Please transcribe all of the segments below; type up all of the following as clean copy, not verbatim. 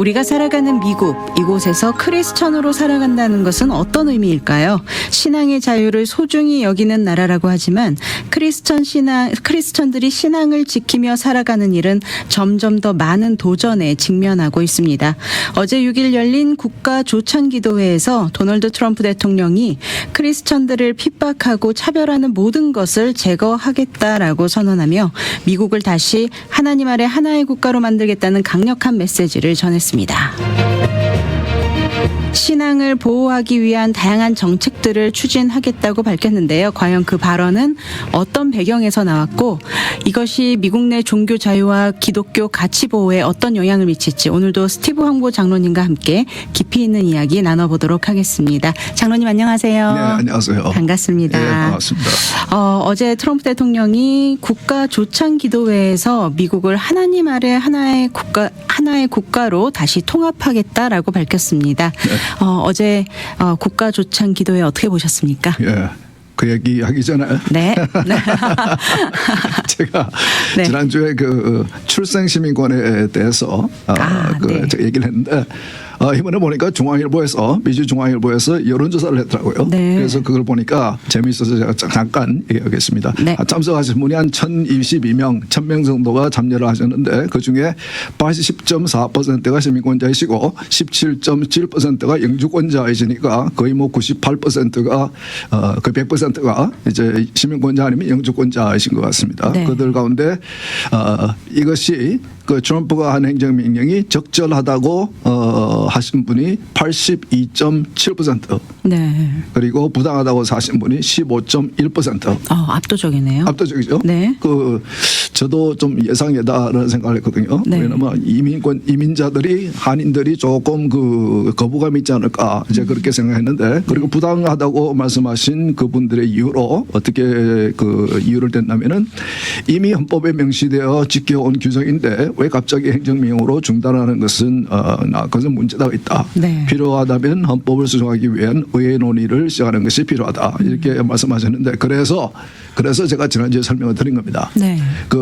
우리가 살아가는 미국, 이곳에서 크리스천으로 살아간다는 것은 어떤 의미일까요? 신앙의 자유를 소중히 여기는 나라라고 하지만 크리스천들이 신앙을 지키며 살아가는 일은 점점 더 많은 도전에 직면하고 있습니다. 어제 6일 열린 국가 조찬기도회에서 도널드 트럼프 대통령이 크리스천들을 핍박하고 차별하는 모든 것을 제거하겠다라고 선언하며 미국을 다시 하나님 아래 하나의 국가로 만들겠다는 강력한 메시지를 전했습니다. 신앙을 보호하기 위한 다양한 정책들을 추진하겠다고 밝혔는데요. 과연 그 발언은 어떤 배경에서 나왔고 이것이 미국 내 종교 자유와 기독교 가치 보호에 어떤 영향을 미칠지 오늘도 스티브 황보 장로님과 함께 깊이 있는 이야기 나눠보도록 하겠습니다. 장로님 안녕하세요. 네, 안녕하세요. 반갑습니다. 네, 반갑습니다. 어제 트럼프 대통령이 국가 조찬 기도회에서 미국을 하나님 아래 하나의 국가로 다시 통합하겠다라고 밝혔습니다. 네. 어제 국가 조찬 기도회 어떻게 보셨습니까? 예. 그 얘기 하기 전에 네. 제가 네. 지난주에 그 출생시민권에 대해서 네. 제가 얘기를 했는데 이번에 보니까 중앙일보에서 미주 중앙일보에서 여론조사를 했더라고요. 네. 그래서 그걸 보니까 재미있어서 제가 잠깐 얘기하겠습니다. 네. 참석하신 분이 한 1,022명, 1,000명 정도가 참여를 하셨는데 그중에 80.4%가 시민권자이시고 17.7%가 영주권자이시니까 거의 뭐 98%가 거의 100%가 이제 시민권자 아니면 영주권자이신 것 같습니다. 네. 그들 가운데 이것이 그 트럼프가 한 행정명령이 적절하다고 하신 분이 82.7%. 네. 그리고 부당하다고 하신 분이 15.1%. 압도적이네요. 압도적이죠. 네. 저도 좀 예상이다라는 생각을 했거든요. 네. 왜냐면 이민자들이 한인들이 조금 거부감이 있지 않을까 이제 그렇게 생각했는데 그리고 부당하다고 말씀하신 그분들의 이유로 어떻게 이유를 댔냐면은 이미 헌법에 명시되어 지켜온 규정인데 왜 갑자기 행정명령으로 중단하는 것은 그것은 문제가 있다. 네. 필요하다면 헌법을 수정하기 위한 의회 논의를 시작하는 것이 필요하다. 이렇게 말씀하셨는데 그래서 제가 지난주에 설명을 드린 겁니다. 네.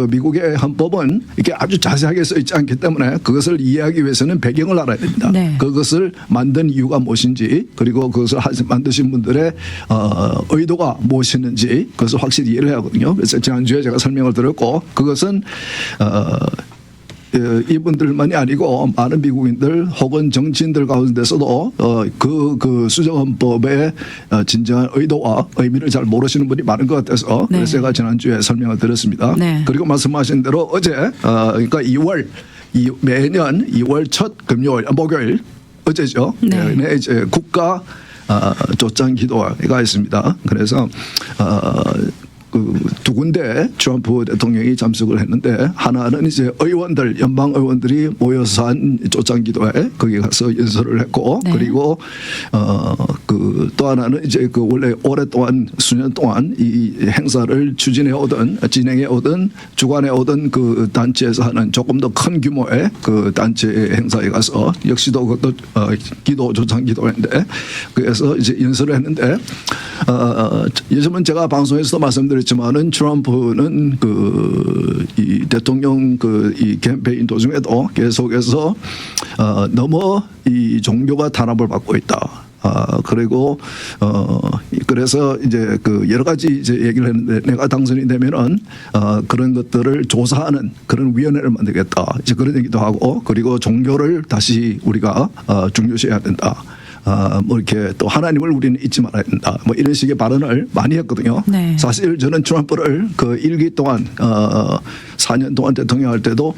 미국의 헌법은 이게 아주 자세하게 써 있지 않기 때문에 그것을 이해하기 위해서는 배경을 알아야 됩니다. 네. 그것을 만든 이유가 무엇인지 그리고 그것을 만드신 분들의 의도가 무엇이었는지 그것을 확실히 이해를 해야 하거든요. 그래서 지난주에 제가 설명을 드렸고 그것은 이분들만이 아니고 많은 미국인들 혹은 정치인들 가운데서도 그 수정헌법의 진정한 의도와 의미를 잘 모르시는 분이 많은 것 같아서 네. 그래서 제가 지난주에 설명을 드렸습니다. 네. 그리고 말씀하신 대로 어제 그러니까 매년 2월 첫 금요일 목요일 어제죠. 네. 네. 이제 국가 조찬 기도회가 있습니다. 그래서 두 군데 트럼프 대통령이 참석을 했는데 하나는 이제 연방 의원들이 모여서 한 조찬기도회 거기 가서 연설을 했고 네. 그리고 또 하나는 이제 원래 오랫동안 수년 동안 이 행사를 진행해 오던 주관해 오던 그 단체에서 하는 조금 더 큰 규모의 그 단체 행사에 가서 역시도 그것도 기도 조찬기도회인데 그래서 이제 연설을 했는데 요즘은 제가 방송에서도 말씀드렸지만은 트럼프는 이 대통령 이 캠페인 도중에도 계속해서 너무 이 종교가 탄압을 받고 있다. 그리고 그래서 이제 여러 가지 이제 얘기를 했는데 내가 당선이 되면은 그런 것들을 조사하는 그런 위원회를 만들겠다. 이제 그런 얘기도 하고 그리고 종교를 다시 우리가 중요시해야 된다. 이렇게 또 하나님을 우리는 잊지 말아야 된다. 이런 식의 발언을 많이 했거든요. 네. 사실 저는 트럼프를 그 1기 동안 4년 동안 대통령 할 때도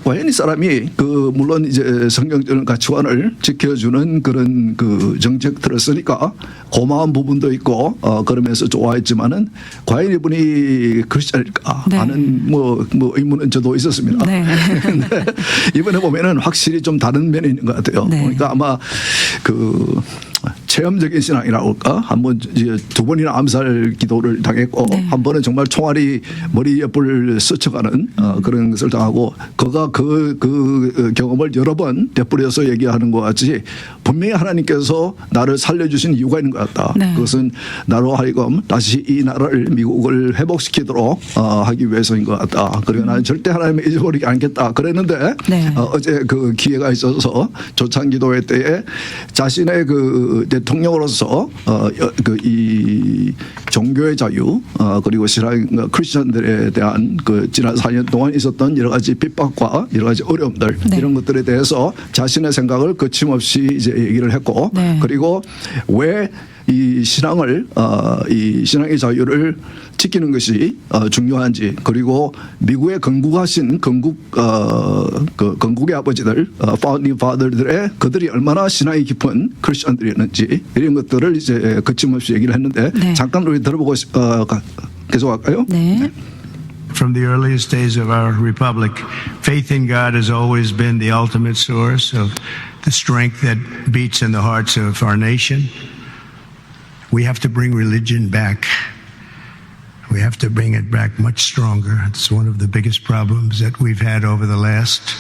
과연 이 사람이 물론 이제 성경적인 가치관을 지켜주는 그런 정책들을 쓰니까 고마운 부분도 있고 그러면서 좋아했지만은 과연 이분이 크리스찬일까 네. 하는 의문은 저도 있었습니다. 네. 근데 이번에 보면은 확실히 좀 다른 면이 있는 것 같아요. 네. 그러니까 아마 체험적인 신앙이라고 할까? 한번 이제 두 번이나 암살 기도를 당했고 네. 한 번은 정말 총알이 머리 옆을 스쳐가는 그런 것을 당하고 그가 그 경험을 여러 번 되풀이해서 얘기하는 것 같이 분명히 하나님께서 나를 살려주신 이유가 있는 것 같다. 네. 그것은 나로 하여금 다시 이 나라를 미국을 회복시키도록 하기 위해서인 것 같다. 그리고 나는 절대 하나님을 잊어버리지 않겠다. 그랬는데 네. 어제 그 기회가 있어서 조창기도회 때에 자신의 그 대통령으로서 이 종교의 자유 그리고 신앙 크리스천들에 대한 그 지난 4년 동안 있었던 여러 가지 핍박과 여러 가지 어려움들 네. 이런 것들에 대해서 자신의 생각을 거침없이 이제 얘기를 했고 네. 그리고 왜 이 신앙을 이 신앙의 자유를 지키는 것이 중요한지 그리고 미국에 건국하신 건국의 아버지들 파운딩 파더들의 그들이 얼마나 신앙이 깊은 크리스천들이었는지 이런 것들을 이제 거침없이 얘기를 했는데 네. 잠깐 우리 들어보고 계속할까요? 네. From the earliest days of our republic, faith in God has always been the ultimate source of the strength that beats in the hearts of our nation. We have to bring religion back. We have to bring it back much stronger. It's one of the biggest problems that we've had over the last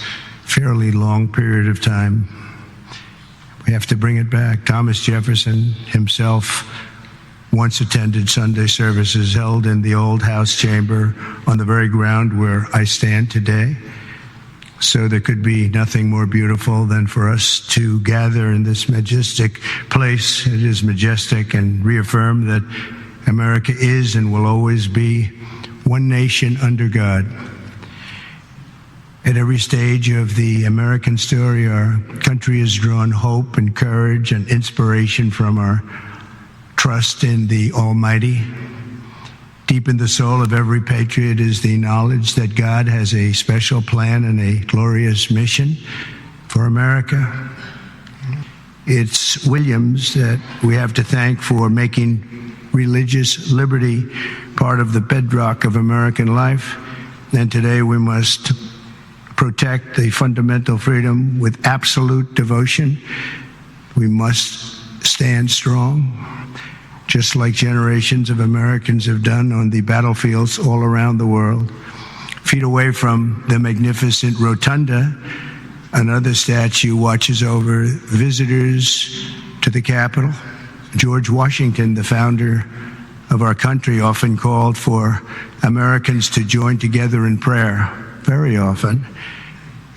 fairly long period of time. We have to bring it back. Thomas Jefferson himself once attended Sunday services held in the old House chamber on the very ground where I stand today. So there could be nothing more beautiful than for us to gather in this majestic place. It is majestic, and reaffirm that America is and will always be one nation under God. At every stage of the American story, our country has drawn hope and courage and inspiration from our trust in the Almighty. Deep in the soul of every patriot is the knowledge that God has a special plan and a glorious mission for America. It's Williams that we have to thank for making religious liberty part of the bedrock of American life. And today we must protect the fundamental freedom with absolute devotion. We must stand strong, just like generations of Americans have done on the battlefields all around the world. Feet away from the magnificent rotunda, another statue watches over visitors to the Capitol. George Washington, the founder of our country, often called for Americans to join together in prayer, very often.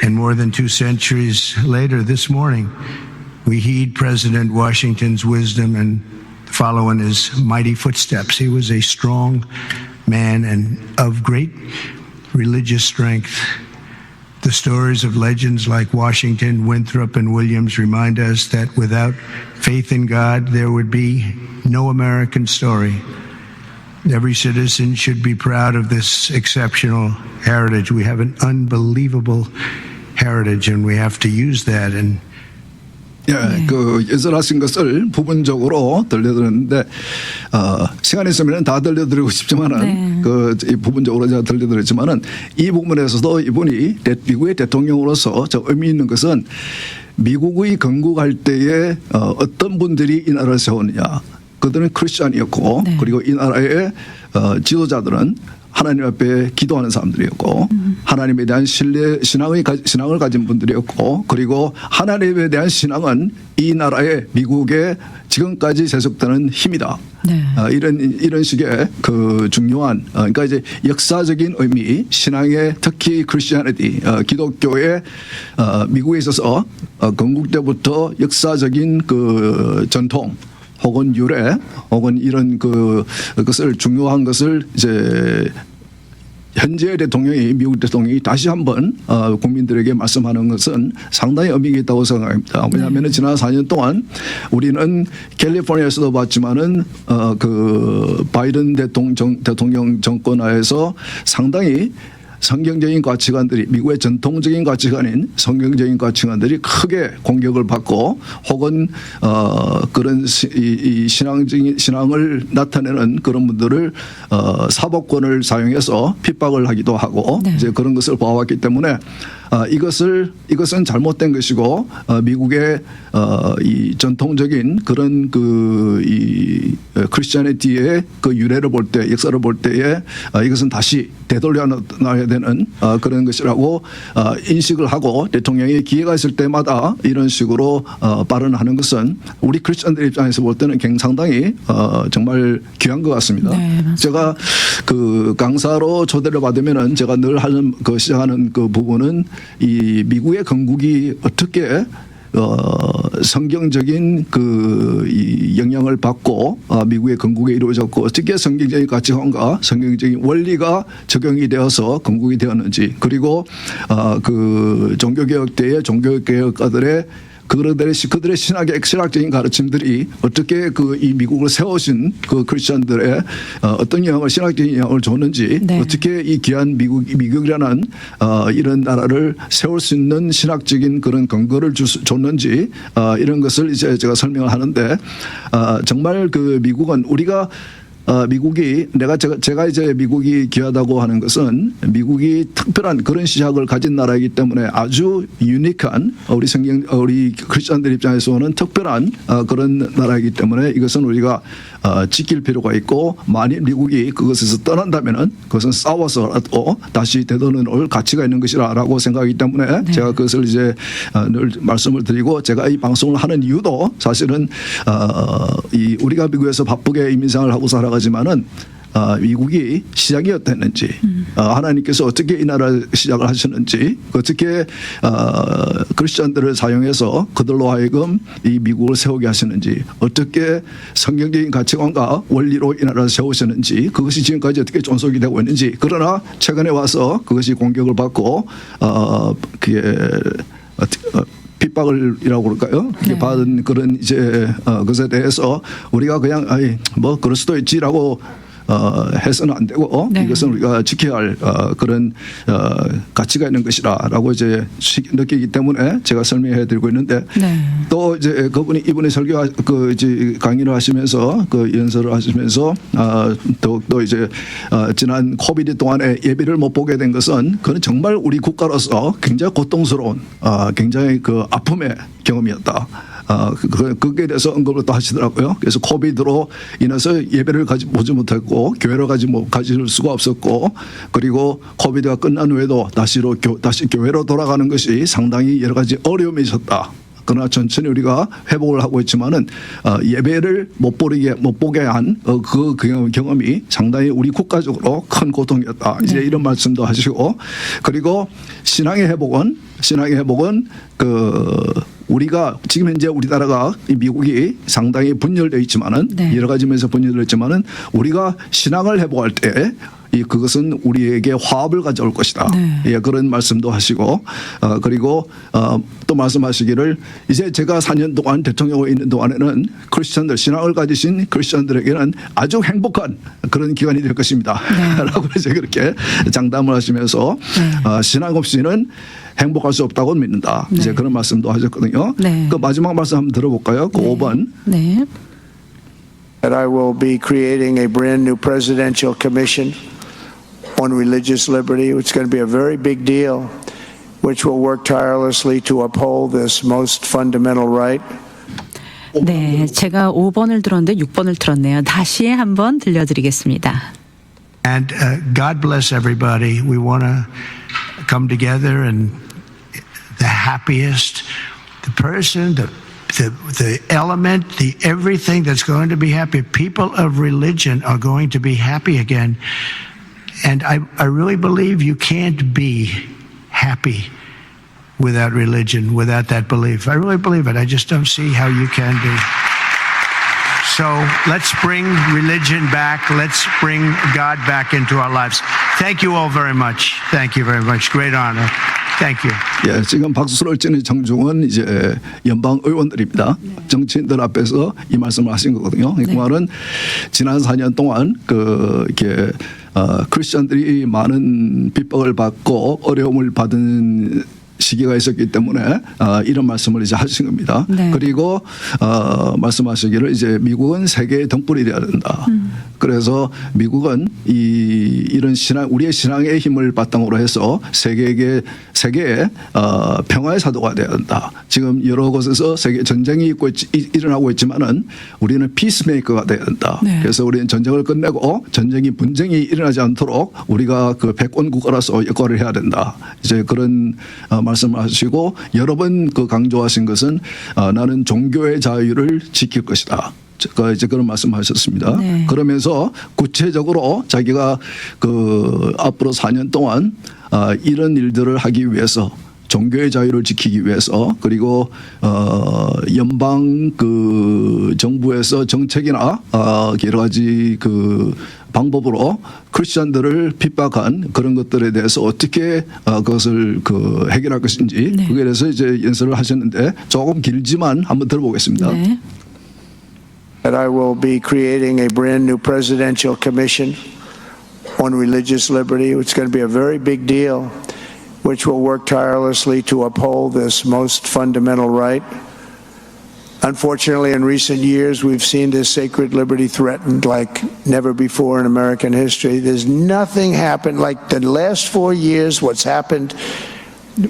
And more than 2 centuries later, this morning, we heed President Washington's wisdom and follow in his mighty footsteps. He was a strong man and of great religious strength. The stories of legends like Washington, Winthrop, and Williams remind us that without faith in God, there would be no American story. Every citizen should be proud of this exceptional heritage. We have an unbelievable heritage, and we have to use that. And 예, 그 예설하신 것을 부분적으로 들려드렸는데 시간이 있으면 다 들려드리고 싶지만은 네. 이 부분적으로 제가 들려드렸지만은 이 부분에서도 이분이 미국의 대통령으로서 저 의미 있는 것은 미국의 건국할 때에 어떤 분들이 이 나라를 세웠느냐. 그들은 크리스천이었고 네. 그리고 이 나라의 지도자들은 하나님 앞에 기도하는 사람들이었고 하나님에 대한 신앙을 가진 분들이었고 그리고 하나님에 대한 신앙은 이 나라의 미국의 지금까지 세속되는 힘이다. 네. 이런 식의 그 중요한 그러니까 이제 역사적인 의미 신앙의 특히 크리스티애니티 기독교의 미국에 있어서 건국 때부터 역사적인 그 전통 혹은 유래 혹은 이런 그것을 중요한 것을 이제 현재 대통령이 미국 대통령이 다시 한번 국민들에게 말씀하는 것은 상당히 의미가 있다고 생각합니다. 왜냐하면 지난 4년 동안 우리는 캘리포니아에서도 봤지만은 그 바이든 대통령 정권 하에서 상당히 성경적인 가치관들이 미국의 전통적인 가치관인 성경적인 가치관들이 크게 공격을 받고 혹은 그런 이 신앙을 나타내는 그런 분들을 사법권을 사용해서 핍박을 하기도 하고 네. 이제 그런 것을 봐왔기 때문에 이것은 잘못된 것이고 미국의 이 전통적인 그런 이 크리스천리티의 그 유래를 볼 때, 역사를 볼 때에 이것은 다시 되돌려 놔야 되는 그런 것이라고 인식을 하고 대통령이 기회가 있을 때마다 이런 식으로 발언하는 것은 우리 크리스천들 입장에서 볼 때는 상당히 정말 귀한 것 같습니다. 네, 맞습니다. 제가 그 강사로 초대를 받으면은 제가 늘 하는 시작하는 그 부분은 이 미국의 건국이 어떻게 성경적인 이 영향을 받고 미국의 건국에 이루어졌고 어떻게 성경적인 가치관과 성경적인 원리가 적용이 되어서 건국이 되었는지 그리고 그 종교개혁 때의 종교개혁가들의 그들의 신학적인 가르침들이 어떻게 이 미국을 세우신 그 크리스천들의 어떤 신학적인 영향을 줬는지 네. 어떻게 이 귀한 미국이라는 이런 나라를 세울 수 있는 신학적인 그런 근거를 줬는지 이런 것을 이제 제가 설명을 하는데 정말 그 미국은 우리가 제가 이제 미국이 귀하다고 하는 것은 미국이 특별한 그런 시작을 가진 나라이기 때문에 아주 유니크한 우리 크리스천들 입장에서는 특별한 그런 나라이기 때문에 이것은 우리가 지킬 필요가 있고 만일 미국이 그것에서 떠난다면은 그것은 싸워서라도 다시 되돌아올 가치가 있는 것이라고 생각하기 때문에 네. 제가 그것을 이제 늘 말씀을 드리고 제가 이 방송을 하는 이유도 사실은 우리가 미국에서 바쁘게 이민생활을 하고 살아가지만은 미국이 시작이 어땠는지 하나님께서 어떻게 이 나라 시작을 하셨는지 어떻게 크리스천들을 사용해서 그들로 하여금 이 미국을 세우게 하셨는지 어떻게 성경적인 가치관과 원리로 이 나라를 세우셨는지 그것이 지금까지 어떻게 존속이 되고 있는지 그러나 최근에 와서 그것이 공격을 받고 그게 핍박을이라고 그럴까요? 네. 받은 그런 이제 것에 대해서 우리가 그냥 뭐 그럴 수도 있지라고 해서는 안 되고 네. 이것은 우리가 지켜야 할 그런 가치가 있는 것이라고 이제 느끼기 때문에 제가 설명해 드리고 있는데 네. 또 이제 이분이 이제 강의를 하시면서 연설을 하시면서 더욱더 이제 지난 코비드 동안에 예배를 못 보게 된 것은 그는 정말 우리 국가로서 굉장히 고통스러운 굉장히 그 아픔의 경험이었다. 그게 대해서 언급을 또 하시더라고요. 그래서 코비드로 인해서 예배를 보지 못했고 교회로 가질 수가 없었고 그리고 코비드가 끝난 후에도 다시 교회로 돌아가는 것이 상당히 여러 가지 어려움이 있었다. 그러나 천천히 우리가 회복을 하고 있지만은 예배를 못 보게 한 그 경험이 상당히 우리 국가적으로 큰 고통이었다. 이제 네. 이런 말씀도 하시고 그리고 신앙의 회복은 우리가 지금 현재 우리나라가 미국이 상당히 분열되어 있지만은 네. 여러 가지 면에서 분열되어 있지만은 우리가 신앙을 회복할 때 그것은 우리에게 화합을 가져올 것이다. 네. 예, 그런 말씀도 하시고 그리고 또 말씀하시기를 이제 제가 4년 동안 대통령으로 있는 동안에는 크리스천들 신앙을 가지신 크리스천들에게는 아주 행복한 그런 기간이 될 것입니다. 네. 라고 이제 그렇게 장담을 하시면서 네. 신앙 없이는 행복할 수 없다고 믿는다. 네. 이제 그런 말씀도 하셨거든요. 네. 그 마지막 말씀 한번 들어볼까요? 그 5번. 네. That I will be creating a brand new presidential commission on religious liberty. It's going to be a very big deal, which will work tirelessly to uphold this most fundamental right. 네, 제가 5번을 들었는데 6번을 들었네요. 다시 한번 들려드리겠습니다. And God bless everybody. We want to come together and the happiest, the person, the element, the everything that's going to be happy. People of religion are going to be happy again. And I really believe you can't be happy without religion, without that belief. I really believe it. I just don't see how you can be. So let's bring religion back. Let's bring God back into our lives. Thank you all very much. Thank you very much. Great honor. Thank you. 예, 지금 박수를 치는 정중은 이제 연방 의원들입니다. 정치인들 앞에서 이 말씀을 하신 거거든요. 그 말은 지난 4년 동안 크리스천들이 많은 핍박을 받고 어려움을 받은 시기가 있었기 때문에 이런 말씀을 이제 하신 겁니다. 네. 그리고 말씀하시기를 이제 미국은 세계의 등불이 되어야 된다. 그래서 미국은 이런 신앙, 우리의 신앙의 힘을 바탕으로 해서 세계의 평화의 사도가 되어야 된다. 지금 여러 곳에서 세계 전쟁이 일어나고 있지만은 우리는 피스메이커가 되어야 된다. 네. 그래서 우리는 전쟁을 끝내고 분쟁이 일어나지 않도록 우리가 그 패권 국가로서 역할을 해야 된다. 이제 그런 말씀을 하시고 여러 번 그 강조하신 것은 나는 종교의 자유를 지킬 것이다. 이제 그런 말씀하셨습니다. 네. 그러면서 구체적으로 자기가 그 앞으로 4년 동안 이런 일들을 하기 위해서 종교의 자유를 지키기 위해서 그리고 연방 그 정부에서 정책이나 여러 가지 그 방법으로 크리스천들을 핍박한 그런 것들에 대해서 어떻게 그것을 그 해결할 것인지 네. 그에 대해서 이제 연설을 하셨는데 조금 길지만 한번 들어보겠습니다. 네. That I will be creating a brand new presidential commission on religious liberty. It's going to be a very big deal, which will work tirelessly to uphold this most fundamental right. Unfortunately, in recent years, we've seen this sacred liberty threatened like never before in American history. There's nothing happened like the last 4 years. What's happened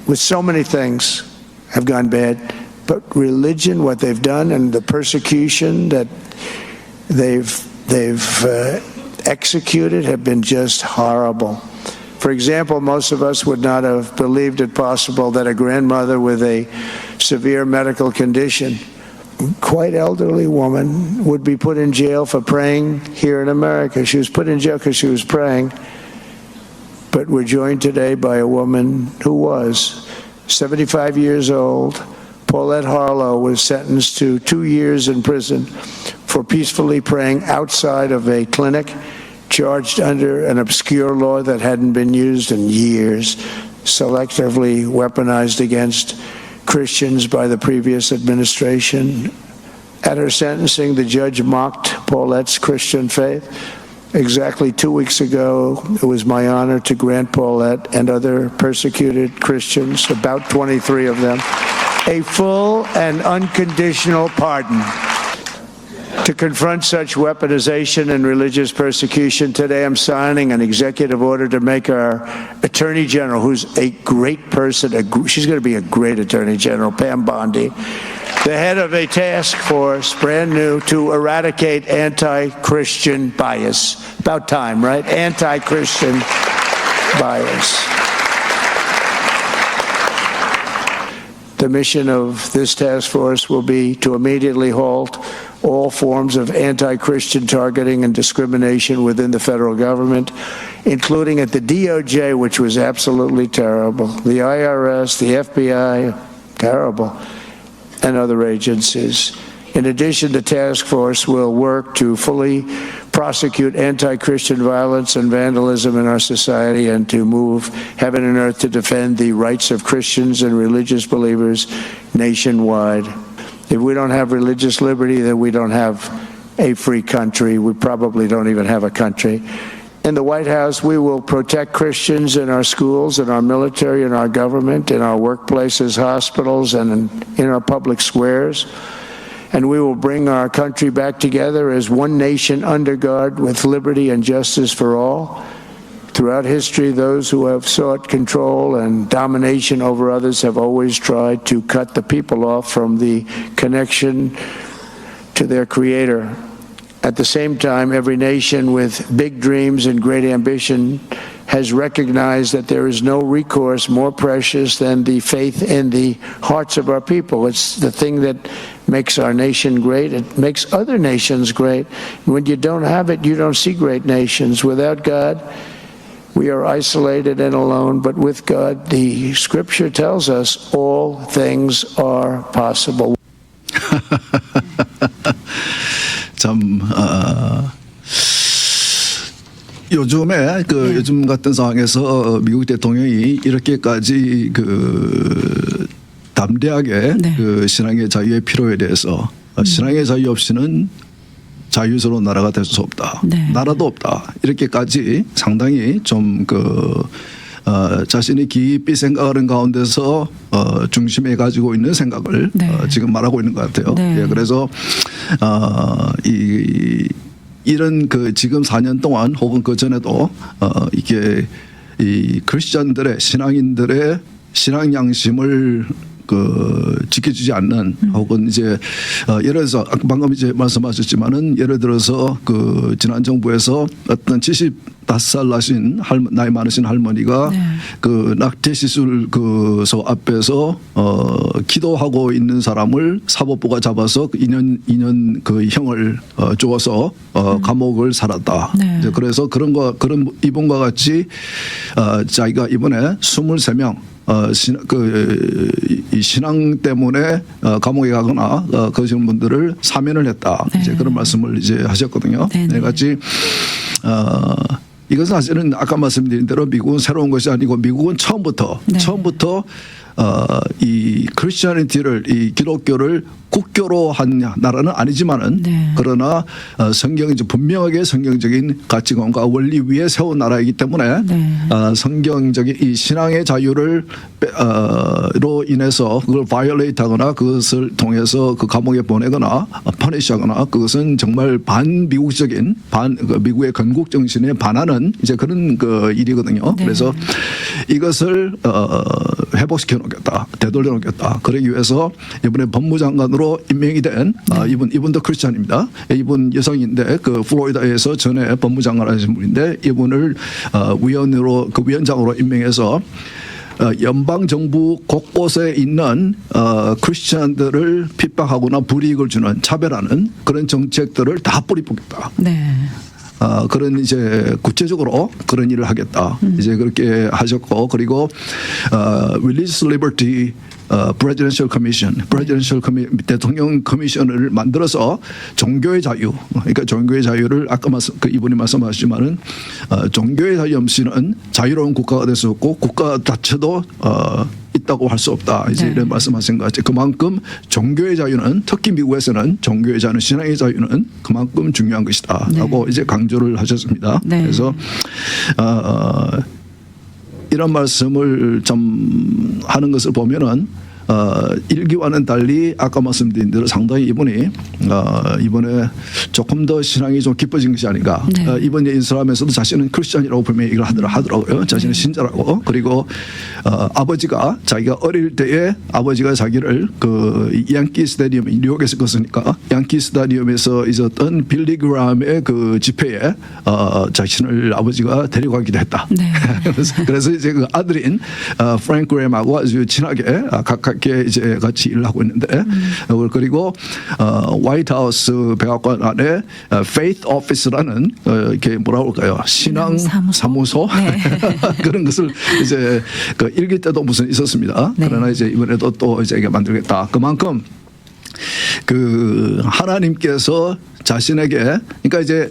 with so many things have gone bad. But religion, what they've done, and the persecution that they've executed have been just horrible. For example, most of us would not have believed it possible that a grandmother with a severe medical condition, quite elderly woman, would be put in jail for praying here in America. She was put in jail because she was praying. But we're joined today by a woman who was 75 years old. Paulette Harlow was sentenced to 2 years in prison for peacefully praying outside of a clinic, charged under an obscure law that hadn't been used in years, selectively weaponized against Christians by the previous administration. At her sentencing, the judge mocked Paulette's Christian faith. Exactly 2 weeks ago, it was my honor to grant Paulette and other persecuted Christians, about 23 of them, a full and unconditional pardon. To confront such weaponization and religious persecution, today I'm signing an executive order to make our Attorney General, who's a great person, she's going to be a great Attorney General, Pam Bondi, the head of a task force, brand new, to eradicate anti-Christian bias. About time, right? Anti-Christian bias. The mission of this task force will be to immediately halt all forms of anti-Christian targeting and discrimination within the federal government, including at the DOJ, which was absolutely terrible, the IRS, the FBI, terrible, and other agencies. In addition, the task force will work to fully prosecute anti-Christian violence and vandalism in our society and to move heaven and earth to defend the rights of Christians and religious believers nationwide. If we don't have religious liberty, then we don't have a free country. We probably don't even have a country. In the White House, we will protect Christians in our schools, in our military, in our government, in our workplaces, hospitals, and in our public squares. And we will bring our country back together as one nation under God with liberty and justice for all. Throughout history, those who have sought control and domination over others have always tried to cut the people off from the connection to their Creator. At the same time, every nation with big dreams and great ambition has recognized that there is no recourse more precious than the faith in the hearts of our people. It's the thing that makes our nation great. It makes other nations great. When you don't have it, you don't see great nations. Without God, we are isolated and alone, but with God, the Scripture tells us all things are possible. 참 요즘에 요즘 같은 상황에서 미국 대통령이 이렇게까지 담대하게 네. 신앙의 자유의 필요에 대해서 신앙의 자유 없이는 자유스러운 나라가 될 수 없다. 네. 나라도 없다. 이렇게까지 상당히 좀 자신이 깊이 생각하는 가운데서 중심에 가지고 있는 생각을 네. 지금 말하고 있는 것 같아요. 네. 예, 그래서 이런 그 지금 4년 동안 혹은 그 전에도 이게 이 크리스천들의 신앙인들의 신앙 양심을 지켜주지 않는 혹은 이제 예를 들어서 방금 이제 말씀하셨지만은 예를 들어서 그 지난 정부에서 어떤 75살 나이 많으신 할머니가 네. 그 낙태 시술소 앞에서 기도하고 있는 사람을 사법부가 잡아서 2년 그 형을 주어서 감옥을 살았다. 네. 이제 그래서 그런 이분과 같이 자기가 이번에 23명 이 신앙 때문에 감옥에 가거나 그런 분들을 사면을 했다. 네. 이제 그런 말씀을 이제 하셨거든요. 네, 네. 네, 같이 이것은 사실은 아까 말씀드린 대로 미국은 새로운 것이 아니고 미국은 처음부터 네. 이 크리스천리티를 이 기독교를 국교로 한 나라는 아니지만은 네. 그러나 성경이 분명하게 성경적인 가치관과 원리 위에 세운 나라이기 때문에 네. 성경적인 이 신앙의 자유를 로 인해서 그걸 바이올레이트하거나 그것을 통해서 그 감옥에 보내거나 퍼니시하거나 그것은 정말 반미국적인 미국의 건국 정신에 반하는 이제 그런 그 일이거든요. 네. 그래서 이것을 회복시켜 놓겠다, 되돌려 놓겠다. 그러기 위해서 이번에 법무장관으로 임명이 된 이분도 크리스찬입니다. 이분 여성인데 그 플로리다에서 전에 법무장관 하신 분인데 이분을 위원장으로 임명해서 연방 정부 곳곳에 있는 크리스찬들을 핍박하거나 불이익을 주는 차별하는 그런 정책들을 다 뿌리 뽑겠다. 네. 그런 이제 구체적으로 그런 일을 하겠다. 이제 그렇게 하셨고 그리고 Religious Liberty Presidential Commission, 대통령 커미션을 만들어서 종교의 자유, 그러니까 종교의 자유를 아까 이분이 말씀하셨지만은 종교의 자유 없이는 자유로운 국가가 될 수 없고 국가 자체도 있다고 할 수 없다. 이제 네. 이런 말씀하신 것 같아요. 그만큼 종교의 자유는 특히 미국에서는 종교의 자유는 신앙의 자유는 그만큼 중요한 것이다라고 이제 강조를 하셨습니다. 네. 그래서 이런 말씀을 좀 하는 것을 보면은 일기와는 달리 아까 말씀드린 대로 상당히 이번에 조금 더 신앙이 좀 깊어진 것이 아닌가. 네. 이번 인사람에서도 자신은 크리스천이라고 분명히 얘기를 하더라고요. 자신은 신자라고. 그리고 아버지가 자기가 어릴 때에 아버지가 자기를 그 양키 스타디움 뉴욕에서 컸으니까 양키 스타디움에서 있었던 빌리그람의 그 집회에 자신을 아버지가 데려가기도 했다. 네. 그래서 이제 그 아들인 프랭크 그램하고 아주 친하게 가깝게 이제 같이 일을 하고 있는데 그리고 화이트하우스 백악관 안에 Faith Office라는 이렇게 뭐라고 할까요? 신앙 사무소 네. 그런 것을 이제 그 일기 때도 무슨 있었습니다. 네. 그러나 이제 이번에도 또 이제 이게 만들겠다. 그만큼 그 하나님께서 자신에게 그러니까 이제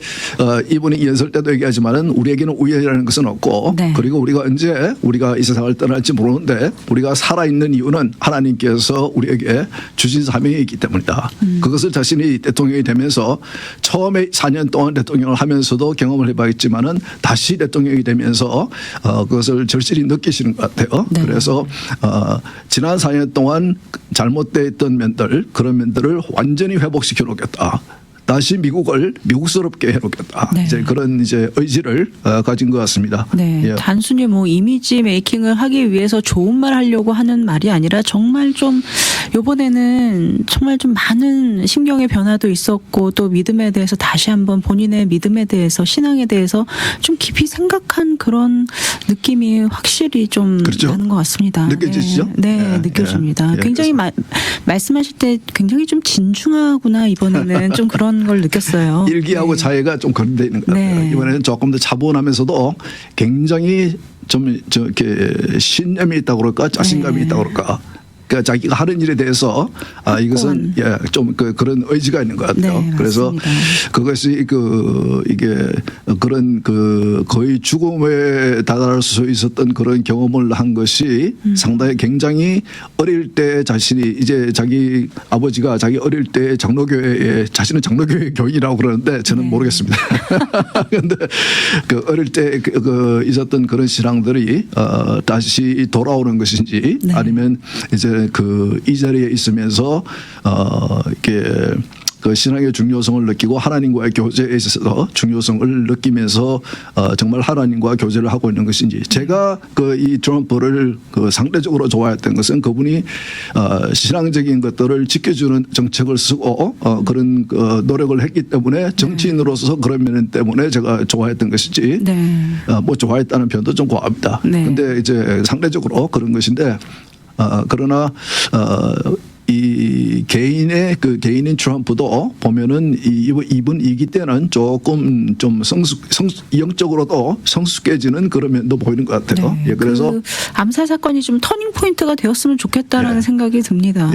이분이 연설 때도 얘기하지만은 우리에게는 우연이라는 것은 없고 네. 그리고 우리가 언제 우리가 이 세상을 떠날지 모르는데 우리가 살아있는 이유는 하나님께서 우리에게 주신 사명이 있기 때문이다. 그것을 자신이 대통령이 되면서 처음에 4년 동안 대통령을 하면서도 경험을 해봤지만은 다시 대통령이 되면서 그것을 절실히 느끼시는 것 같아요. 네. 그래서 지난 4년 동안 잘못되어 있던 면들 그런 면들을 완전히 회복시켜 놓겠다. 다시 미국을 미국스럽게 해놓겠다. 네. 이제 그런 이제 의지를 가진 것 같습니다. 네, 예. 단순히 뭐 이미지 메이킹을 하기 위해서 좋은 말 하려고 하는 말이 아니라 정말 좀 이번에는 정말 좀 많은 심경의 변화도 있었고 또 믿음에 대해서 다시 한번 본인의 믿음에 대해서 신앙에 대해서 좀 깊이 생각한 그런 느낌이 확실히 좀 그렇죠. 나는 것 같습니다. 느껴지시죠? 네, 예, 느껴집니다. 예, 굉장히 말씀하실 때 굉장히 좀 진중하구나 이번에는 좀 그런 걸 느꼈어요. 일기하고 네. 자해가 좀 거론되어 있는 것 같아요. 네. 이번에는 조금 더 차분하면서도 굉장히 좀 이렇게 신념이 있다고 그럴까 자신감이 네. 있다고 그럴까 그러니까 자기가 하는 일에 대해서 이것은 좀 그런 의지가 있는 것 같아요. 네, 그래서 그것이 이게 그런 거의 죽음에 다다를 수 있었던 그런 경험을 한 것이 상당히 굉장히 어릴 때 자신이 이제 자기 아버지가 자기 어릴 때 장로교회에 자신은 장로교회 교인이라고 그러는데 저는 모르겠습니다. 그런데 그 어릴 때 있었던 그런 신앙들이 다시 돌아오는 것인지 아니면 이제 이 자리에 있으면서 이렇게 그 신앙의 중요성을 느끼고 하나님과의 교제에 있어서 중요성을 느끼면서 정말 하나님과 교제를 하고 있는 것인지 제가 이 트럼프를 상대적으로 좋아했던 것은 그분이 신앙적인 것들을 지켜주는 정책을 쓰고 그런 노력을 했기 때문에 정치인으로서 그런 면 때문에 제가 좋아했던 것이지 뭐 좋아했다는 표현도 좀 과합니다. 그런데 이제 상대적으로 그런 것인데 그러나 이 개인인 트럼프도 보면은 이분 이기 때는 조금 좀 영적으로도 성숙해지는 그런 면도 보이는 것 같아요. 예, 그래서 암살 사건이 좀 터닝 포인트가 되었으면 좋겠다라는 생각이 듭니다.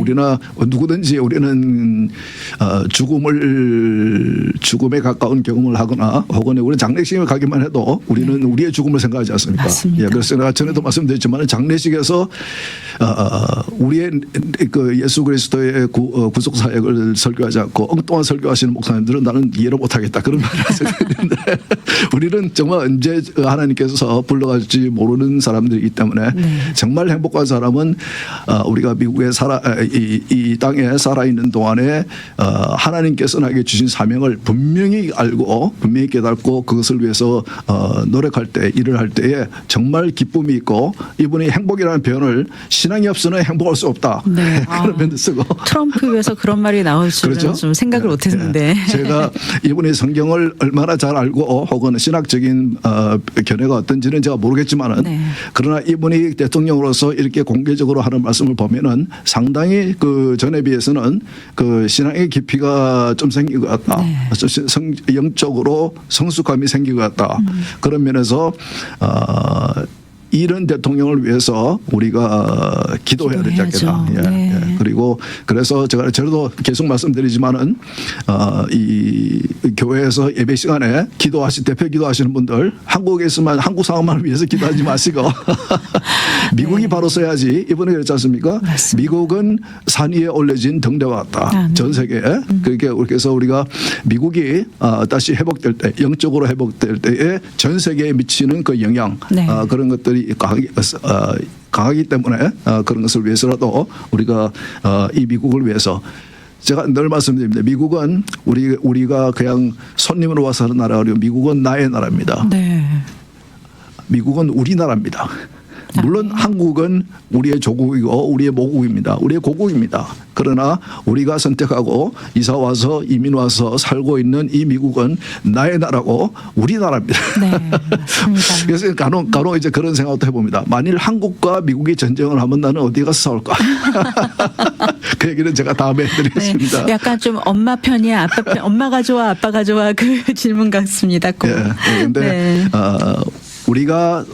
우리나 누구든지 우리는 죽음에 가까운 경험을 하거나 혹은 우리 장례식에 가기만 해도 우리는 우리의 죽음을 생각하지 않습니까? 맞습니다. 예, 그래서 내가 전에도 말씀드렸지만 장례식에서 우리의 예수 그리스도의 구속 사역을 설교하지 않고 엉뚱한 설교하시는 목사님들은 나는 이해를 못하겠다 그런 말을 하셨는데 우리는 정말 언제 하나님께서 불러갈지 모르는 사람들이기 때문에 정말 행복한 사람은 우리가 미국에 이 땅에 살아있는 동안에 하나님께서 나에게 주신 사명을 분명히 알고 분명히 깨닫고 그것을 위해서 노력할 때 일을 할 때에 정말 기쁨이 있고 이분이 행복이라는 표현을 신앙이 없으면 행복할 수 없다. 그런 면도 쓰고 트럼프 위해서 그런 말이 나올 줄은 그렇죠? 좀 생각을 못했는데 제가 이분이 성경을 얼마나 잘 알고 혹은 신학적인 견해가 어떤지는 제가 모르겠지만은 그러나 이분이 대통령으로서 이렇게 공개적으로 하는 말씀을 보면은 상당히 그 전에 비해서는 그 신앙의 깊이가 좀 생긴 것 같다. 영적으로 성숙함이 생긴 것 같다. 그런 면에서 이런 대통령을 위해서 우리가 기도해야 되지 않겠나. 그리고 그래서 저도 계속 말씀드리지만은 이 교회에서 예배 시간에 대표 기도하시는 분들 한국에 있으면 한국 상황만을 위해서 기도하지 마시고 미국이 바로 서야지. 이번에 그랬지 않습니까? 맞습니다. 미국은 산 위에 올려진 등대와 같다. 전 세계에. 그래서 우리가 미국이 다시 회복될 때 영적으로 회복될 때에 전 세계에 미치는 그 영향 그런 것들이 강하기 때문에 그런 것을 위해서라도 우리가 이 미국을 위해서 제가 늘 말씀드립니다. 미국은 우리가 그냥 손님으로 와서 하는 나라가 아니고 미국은 나의 나라입니다. 미국은 우리나라입니다. 물론 한국은 우리의 조국이고 우리의 모국입니다. 우리의 고국입니다. 그러나 우리가 선택하고 이사 와서 이민 와서 살고 있는 이 미국은 나의 나라고 우리나라입니다. 맞습니다. 그래서 간혹 이제 그런 생각도 해봅니다. 만일 한국과 미국이 전쟁을 하면 나는 어디 가서 싸울까? 그 얘기는 제가 다음에 해드리겠습니다. 약간 좀 엄마 편이야, 아빠 편, 엄마가 좋아, 아빠가 좋아 그 질문 같습니다. 그런데 우리가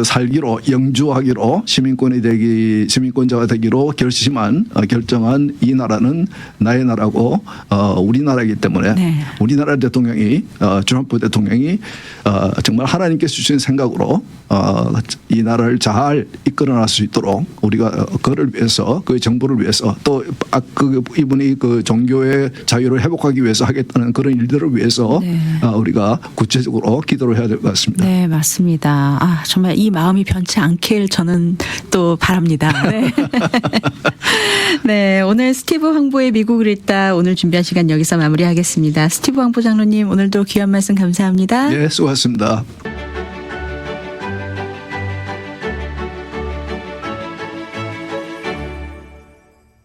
살기로 영주하기로 시민권자가 되기로 결정한 이 나라는 나의 나라고 우리나라이기 때문에 우리나라 대통령이 트럼프 대통령이 정말 하나님께서 주신 생각으로 이 나라를 잘 이끌어낼 수 있도록 우리가 그를 위해서 그 정부를 위해서 또 이분이 그 종교의 자유를 회복하기 위해서 하겠다는 그런 일들을 위해서 우리가 구체적으로 기도를 해야 될 것 같습니다. 네, 맞습니다. 정말 이 마음이 변치 않길 저는 또 바랍니다. 네, 오늘 스티브 황보의 미국을 읽다 오늘 준비한 시간 여기서 마무리하겠습니다. 스티브 황보 장로님 오늘도 귀한 말씀 감사합니다. 네, 수고하셨습니다.